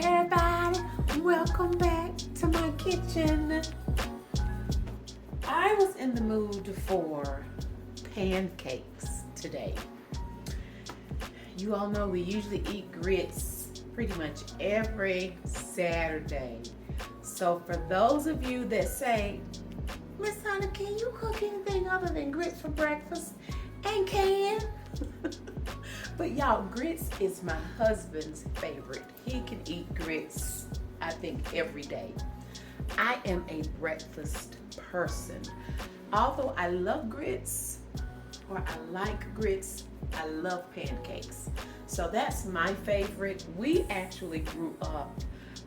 everybody, welcome back to my kitchen. I was in the mood for pancakes today. You all know we usually eat grits pretty much every Saturday. So for those of you that say, Miss Donna, can you cook anything other than grits for breakfast? And can. But y'all, grits is my husband's favorite. He can eat grits, I think, every day. I am a breakfast person. Although I love grits, or I like grits, I love pancakes. So that's my favorite. We actually grew up,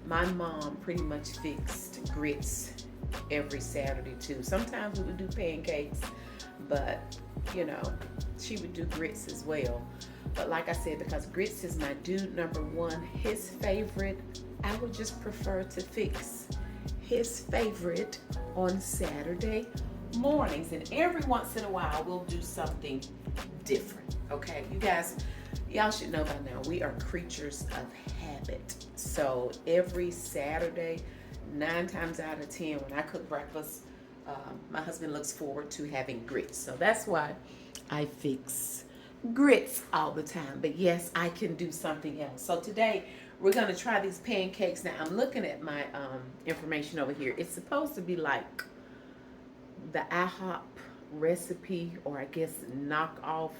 my mom pretty much fixed grits every Saturday too. Sometimes we would do pancakes, but you know, she would do grits as well. But like I said, because grits is my dude number one, his favorite, I would just prefer to fix his favorite on Saturday mornings. And every once in a while, we'll do something different, okay? You guys, y'all should know by now, we are creatures of habit. So every Saturday, 9 times out of 10, when I cook breakfast, my husband looks forward to having grits. So that's why I fix grits all the time. But yes, I can do something else. So today we're going to try these pancakes. Now I'm looking at my information over here. It's supposed to be like the IHOP recipe, or I guess knockoff,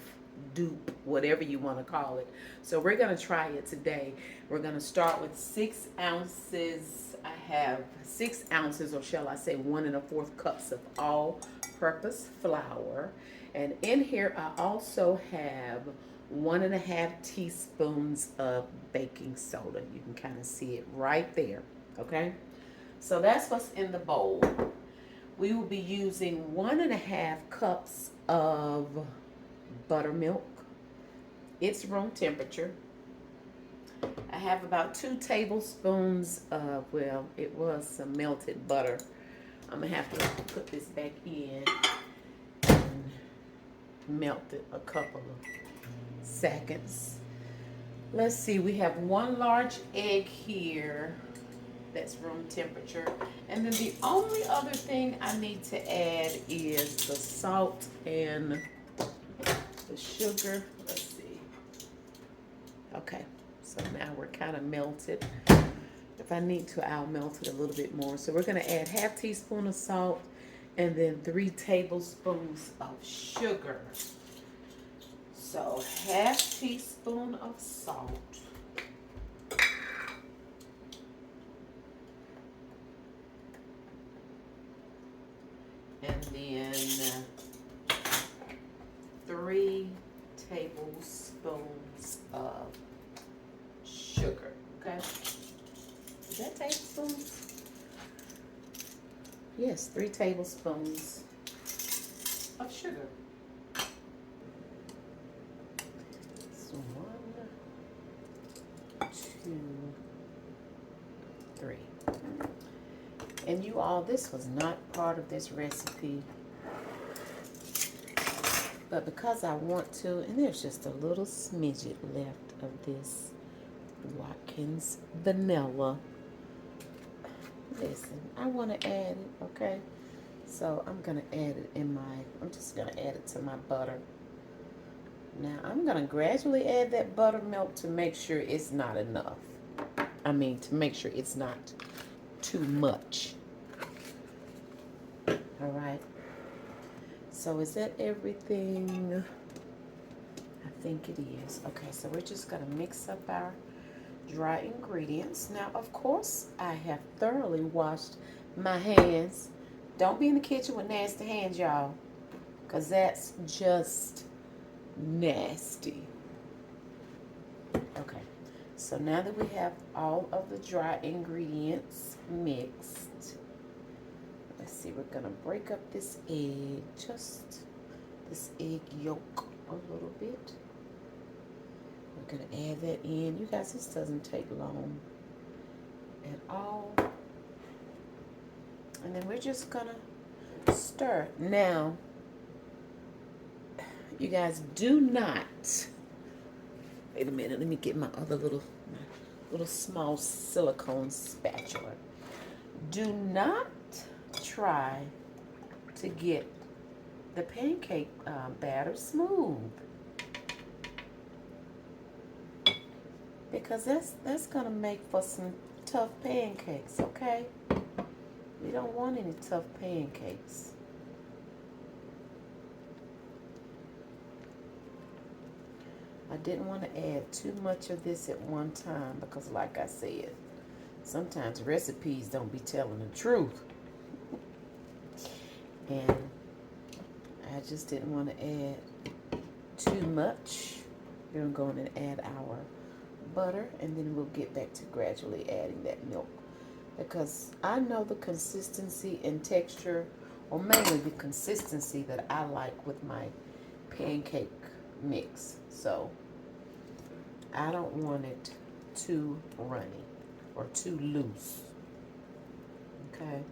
dupe, whatever you want to call it. So we're going to try it today. We're going to start with 6 ounces. I have 6 ounces, or shall I say 1 1/4 cups of all-purpose flour. And in here I also have 1 1/2 teaspoons of baking soda. You can kind of see it right there, okay? So that's what's in the bowl. We will be using 1 1/2 cups of buttermilk. It's room temperature. I have about 2 tablespoons of, well, it was some melted butter. I'm gonna have to put this back in and melt it a couple of seconds. Let's see, we have 1 large egg here that's room temperature. And then the only other thing I need to add is the salt and the sugar. Let's see. Okay, so now we're kind of melted. If I need to, I'll melt it a little bit more. So we're going to add 1/2 teaspoon of salt and then 3 tablespoons of sugar. So 1/2 teaspoon of salt. And then 3 tablespoons of sugar, okay? Is that tablespoons? Yes, 3 tablespoons of sugar. So 1, 2, 3. And you all, this was not part of this recipe, but because I want to, and there's just a little smidget left of this Watkins vanilla. Listen, I want to add it, okay? So I'm going to add it I'm just going to add it to my butter. Now I'm going to gradually add that buttermilk to make sure it's not enough. I mean, to make sure it's not too much. All right. So is that everything? I think it is. Okay, so we're just going to mix up our dry ingredients. Now, of course, I have thoroughly washed my hands. Don't be in the kitchen with nasty hands, y'all, because that's just nasty. Okay, so now that we have all of the dry ingredients mixed, let's see, we're going to break up this egg, just this egg yolk a little bit. We're going to add that in. You guys, this doesn't take long at all. And then we're just going to stir. Now, you guys, do not, wait a minute, let me get my other little little small silicone spatula. Do not try to get the pancake batter smooth, because that's gonna make for some tough pancakes, okay? We don't want any tough pancakes. I didn't want to add too much of this at one time because, like I said, sometimes recipes don't be telling the truth. And I just didn't want to add too much. We're going to go in and add our butter, and then we'll get back to gradually adding that milk. Because I know the consistency and texture, or mainly the consistency that I like with my pancake mix. So I don't want it too runny or too loose. Okay.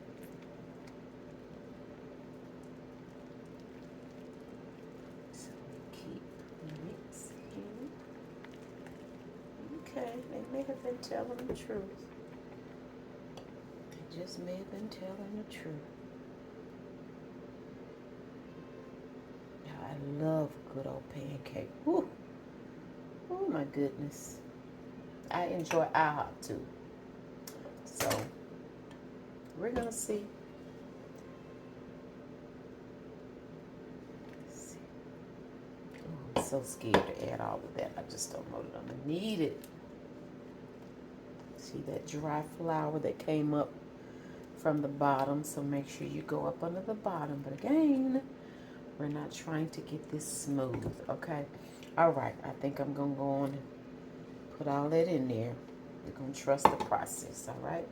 So keep mixing. Okay, they may have been telling the truth. They just may have been telling the truth. I love good old pancake. Woo. Oh my goodness. I enjoy IHOP too. So we're gonna see. Oh, I'm so scared to add all of that. I just don't know that I'm gonna need it. See that dry flour that came up from the bottom, so make sure you go up under the bottom. But again, we're not trying to get this smooth, okay? All right, I think I'm gonna go on and put all that in there. We're gonna trust the process, all right?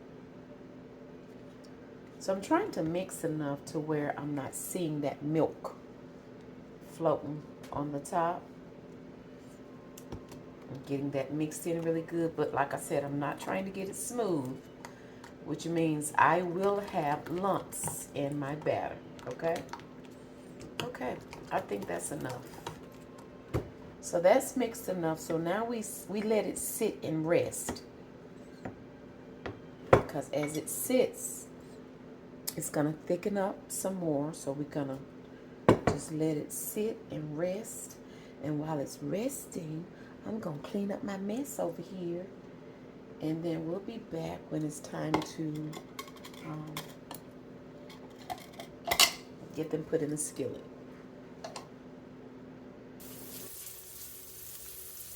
So I'm trying to mix enough to where I'm not seeing that milk floating on the top. I'm getting that mixed in really good, but like I said, I'm not trying to get it smooth, which means I will have lumps in my batter, okay? Okay, I think that's enough. So that's mixed enough. So now we let it sit and rest. Because as it sits, it's gonna thicken up some more. So we're gonna just let it sit and rest. And while it's resting, I'm gonna clean up my mess over here. And then we'll be back when it's time to get them put in the skillet.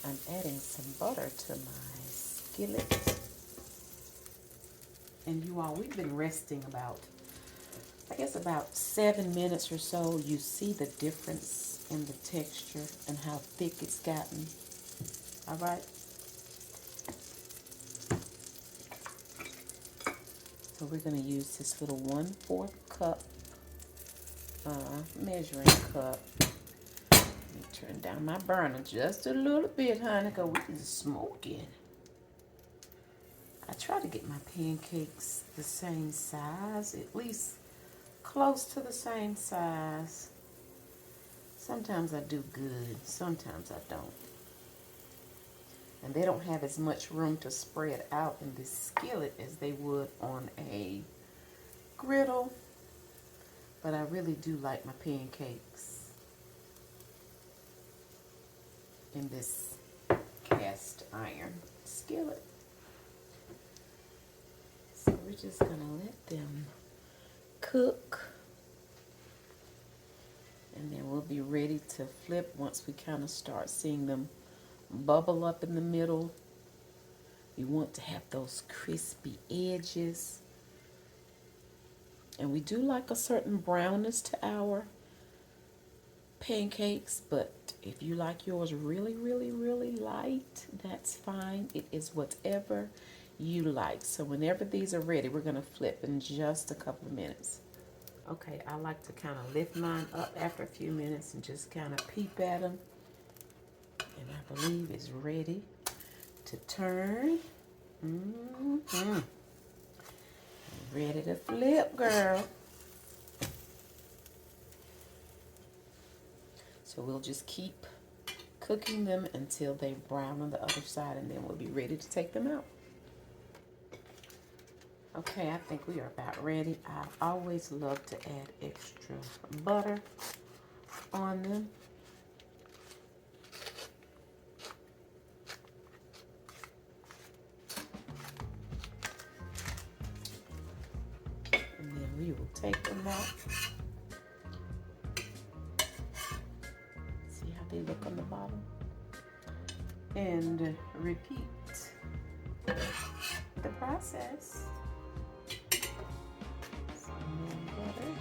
I'm adding some butter to my skillet. And you all, we've been resting about, I guess about 7 minutes or so. You see the difference in the texture and how thick it's gotten. All right. So we're going to use this little 1/4 cup measuring cup. Turn down my burner just a little bit, honey, because we is smoking. I try to get my pancakes the same size, at least close to the same size. Sometimes I do good, sometimes I don't. And they don't have as much room to spread out in this skillet as they would on a griddle. But I really do like my pancakes in this cast iron skillet. So we're just gonna let them cook, and then we'll be ready to flip once we kind of start seeing them bubble up in the middle. You want to have those crispy edges, and we do like a certain brownness to our pancakes, but if you like yours really, really, really light, that's fine. It is whatever you like. So whenever these are ready, we're going to flip in just a couple of minutes. Okay, I like to kind of lift mine up after a few minutes and just kind of peep at them. And I believe it's ready to turn. Ready to flip, girl. So we'll just keep cooking them until they brown on the other side, and then we'll be ready to take them out. Okay, I think we are about ready. I always love to add extra butter on them. And then we will take them out. See how they look on the bottom? And repeat the process. Some more butter.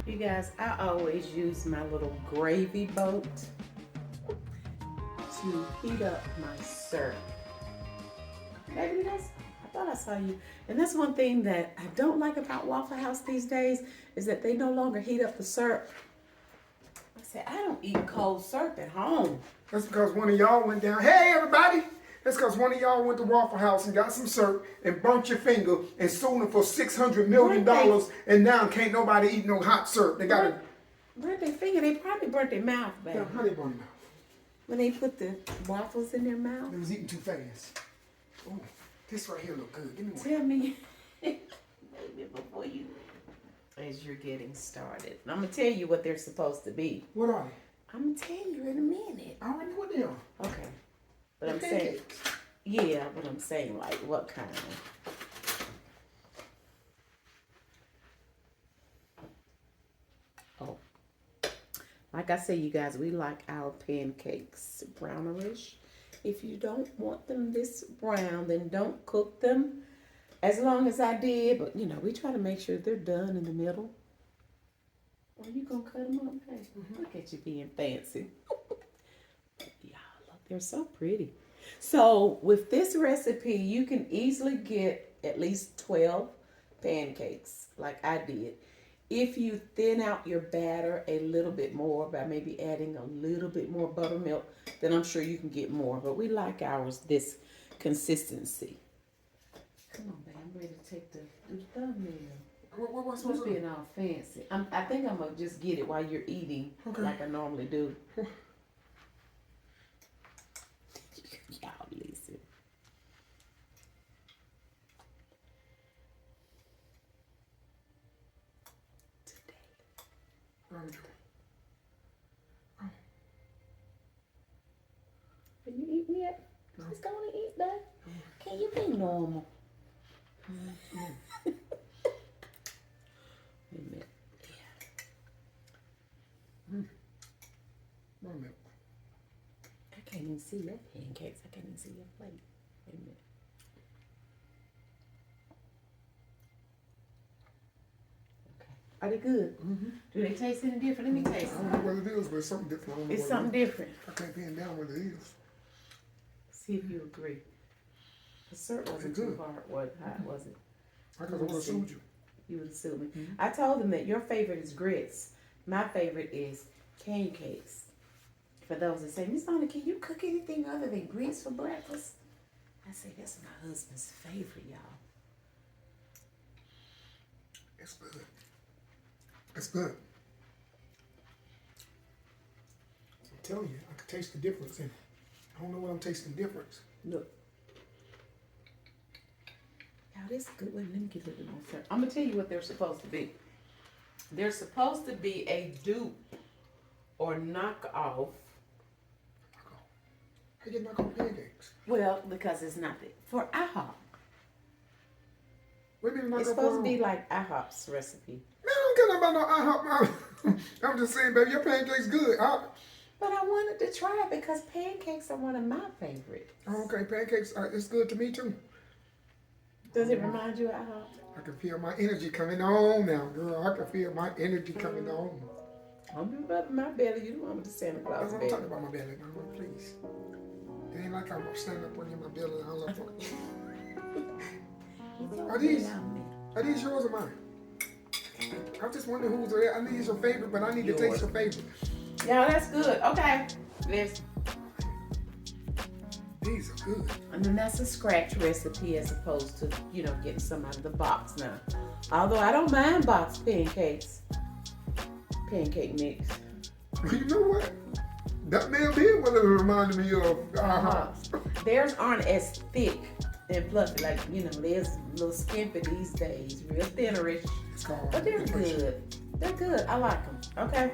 You guys, I always use my little gravy boat to heat up my syrup. Baby, I thought I saw you. And that's one thing that I don't like about Waffle House these days is that they no longer heat up the syrup. I said, I don't eat cold syrup at home. That's because one of y'all went down. Hey, everybody! That's because one of y'all went to Waffle House and got some syrup and burnt your finger and sold them for $600 million. And now can't nobody eat no hot syrup. They got to burnt their finger. They probably burnt their mouth, baby. Yeah, how they burn their mouth? When they put the waffles in their mouth. They was eating too fast. Oh, this right here look good. Give me one. Tell me, baby, before you, as you're getting started. And I'm going to tell you what they're supposed to be. What are they? I'm going to tell you in a minute. I already know what they are. Okay. But I'm Pancakes. saying, yeah, but I'm saying like what kind? Oh, like I said, you guys, we like our pancakes brownerish. If you don't want them this brown, then don't cook them as long as I did. But, you know, we try to make sure they're done in the middle. Are you going to cut them up? Hey, look at you being fancy. Yeah, look, they're so pretty. So with this recipe, you can easily get at least 12 pancakes like I did. If you thin out your batter a little bit more by maybe adding a little bit more buttermilk, then I'm sure you can get more. But we like ours this consistency. Come on, babe. I'm ready to take the thumbnail. What's You're being all fancy. I think I'm gonna just get it while you're eating, like I normally do. Y'all listen. Can you eat me yet? No. Just gonna eat that. Can you be normal? Wait a minute. Buttermilk. I can't even see your pancakes. I can't even see your plate. Wait a minute. Okay. Are they good? Mm-hmm. Do they taste any different? Let me taste I them. don't know what it is, but it's something different. I don't know It's what something it is. different. I can't pin down what it is. See if you agree. The syrup wasn't Good. too hard. What hot was it? I would have sued you. You would have sued me. Mhm. I told them that your favorite is grits. My favorite is pancakes. For those that say, Miss Donna, can you cook anything other than grits for breakfast? I say, that's my husband's favorite, y'all. It's good. It's good. I'm telling you, I can taste the difference. And I don't know what I'm tasting difference. Look. Now this is good. Wait, let me get a little bit more syrup. I'm going to tell you what they're supposed to be. They're supposed to be a dupe or knockoff. How you knock on pancakes? Well, because it's not it. For IHOP. What do you mean knock It's off supposed to on? be like IHOP's recipe. Man, I don't care about no IHOP. I'm just saying, baby, your pancakes good. But I wanted to try it because pancakes are one of my favorites. Okay, pancakes, it's good to me too. Does it remind you of IHOP? I can feel my energy coming on now, girl. I can feel my energy coming on. I'm just rubbing my belly. You don't want me to Santa Claus I'm belly. talking about my belly, mama, please. It ain't like I'm standing up on you, my belly. I love Are these yours or mine? I just wonder who's there. I need your favorite, but I need to taste your favorite. Yeah, that's good. Okay. Listen. These are good. And then that's a scratch recipe as opposed to, getting some out of the box now. Although I don't mind boxed pancakes. Pancake mix. You know what? That may have been what it reminded me of. Theirs aren't as thick and fluffy. Like, there's a little skimpy these days. Real thinnerish. It's called. But they're good. They're good. I like them. Okay.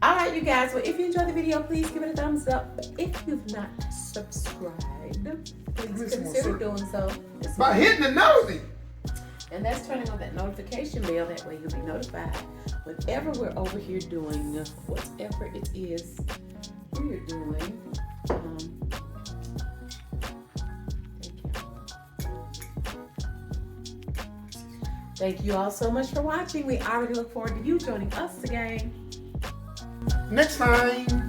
All right, you guys. Well, if you enjoyed the video, please give it a thumbs up. But if you've not subscribed, please consider doing so. By hitting the nosy. And that's turning on that notification bell. That way you'll be notified whenever we're over here doing whatever it is we're doing. Thank you all so much for watching. We already look forward to you joining us again Next time.